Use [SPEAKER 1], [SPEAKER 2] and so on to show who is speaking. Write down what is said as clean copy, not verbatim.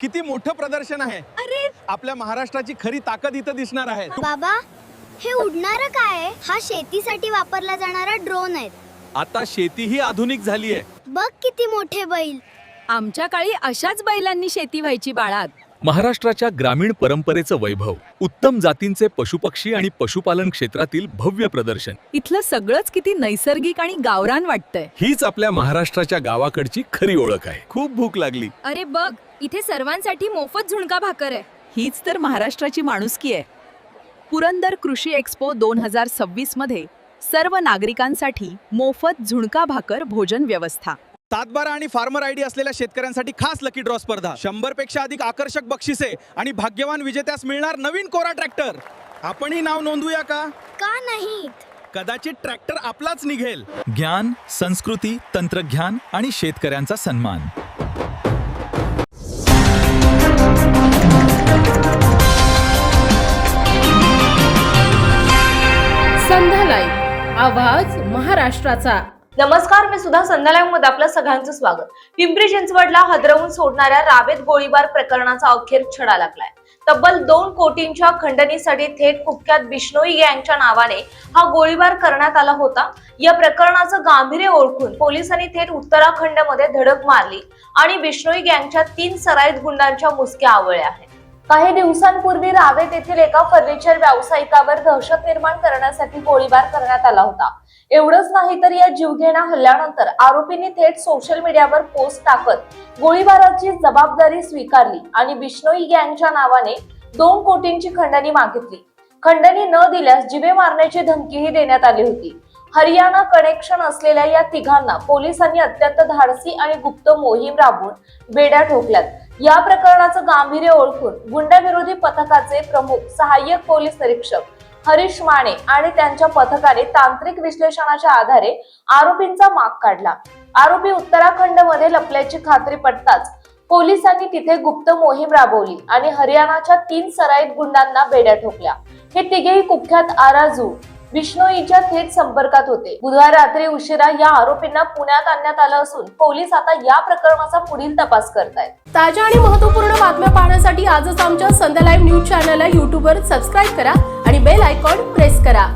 [SPEAKER 1] किती मोठं प्रदर्शन आहे.
[SPEAKER 2] अरे
[SPEAKER 1] आपल्या महाराष्ट्राची खरी ताकद इथं दिसणार आहे.
[SPEAKER 2] बाबा, हे उडणारं काय आहे? हा शेतीसाठी वापरला जाणारा ड्रोन आहे.
[SPEAKER 1] आता शेती ही आधुनिक झाली आहे.
[SPEAKER 2] बघ किती मोठे बैल.
[SPEAKER 3] आमच्या काळी अशाच बैलांनी शेती व्हायची बाळात.
[SPEAKER 4] महाराष्ट्राच्या ग्रामीण परंपरेचं वैभव, उत्तम जातींचे पशुपक्षी आणि पशुपालन क्षेत्रातील भव्य प्रदर्शन,
[SPEAKER 3] इथलं सगळंच किती नैसर्गिक आणि गावरान वाटतंय.
[SPEAKER 4] हीच आपल्या महाराष्ट्राच्या गावाकडची खरी ओळख आहे.
[SPEAKER 1] खूप भूक लागली.
[SPEAKER 3] अरे बघ, इथे सर्वांसाठी मोफत झुणका भाकर आहे.
[SPEAKER 5] हीच तर महाराष्ट्राची माणुसकी आहे. पुरंदर कृषी एक्स्पो 2026 मध्ये सर्व नागरिकांसाठी मोफत झुणका भाकर भोजन व्यवस्था.
[SPEAKER 1] 7/12 आणि फार्मर आयडी असलेल्या शेतकऱ्यांसाठी खास लकी ड्रॉ स्पर्धा, 100 पेक्षा अधिक आकर्षक बक्षिसे आणि भाग्यवान विजेत्यास मिळणार नवीन कोरा ट्रॅक्टर. आपणही नाव नोंदवूया का?
[SPEAKER 2] का नाहीत?
[SPEAKER 1] कदाचित ट्रॅक्टर आपलाच निघेल.
[SPEAKER 6] ज्ञान, संस्कृती, तंत्रज्ञान आणि शेतकऱ्यांचा सन्मान.
[SPEAKER 7] संध्या लाईव्ह, आवाज महाराष्ट्राचा.
[SPEAKER 8] नमस्कार, मी सुद्धा संध्या लाईव्ह मध्ये आपलं सगळ्यांचं स्वागत. पिंपरी चिंचवडला हादरवून सोडणाऱ्या रावेत गोळीबार प्रकरणाचा अखेर छडा लागलाय. तब्बल 2 कोटींच्या खंडणीसाठी थेट कुख्यात बिश्नोई गँगच्या नावाने हा गोळीबार करण्यात आला होता. या प्रकरणाचं गांभीर्य ओळखून पोलिसांनी थेट उत्तराखंडमध्ये धडक मारली आणि बिश्नोई गँगच्या 3 सराईत गुंडांच्या मुसक्या आवळल्या आहेत. काही दिवसांपूर्वी रावेत येथील एका फर्निचर व्यावसायिकावर दहशत निर्माण करण्यासाठी गोळीबार करण्यात आला होता. एवढंच नाही तर या जीवघेण्या हल्ल्यानंतर आरोपींनी थेट सोशल मीडियावर पोस्ट टाकत गोळीबाराची जबाबदारी स्वीकारली आणि बिश्नोई गँगच्या नावाने 2 कोटींची खंडणी मागितली. खंडणी न दिल्यास जीवे मारण्याची धमकीही देण्यात आली होती. हरियाणा कनेक्शन असलेल्या या तिघांना पोलिसांनी अत्यंत धाडसी आणि गुप्त मोहीम राबवून बेड्या ठोकल्यात. या प्रकरणाचं गांभीर्य ओळखून गुंडाविरोधी पथकाचे प्रमुख सहाय्यक पोलीस निरीक्षक हरीश माने आणि त्यांच्या पथकाने तांत्रिक विश्लेषणाच्या आधारे आरोपींचा माग काढला. आरोपी उत्तराखंडमध्ये लपल्याची खात्री पटताच पोलिसांनी तिथे गुप्त मोहीम राबवली आणि हरियाणाच्या 3 सराईत गुंडांना बेड्या ठोकल्या. हे तिघेही कुख्यात आराजू बिश्नोईच्या थेट संपर्कात होते. बुधवारी रात्री उशिरा या आरोपींना पुण्यात आणण्यात आलं असून पोलीस आता या प्रकरणाचा पुढील तपास करतायत.
[SPEAKER 7] ताज्या आणि महत्त्वपूर्ण बातम्या पाहण्यासाठी आजच आमच्या संध्या लाईव्ह न्यूज चॅनलला YouTube वर सबस्क्राईब करा आणि बेल आयकॉन प्रेस करा.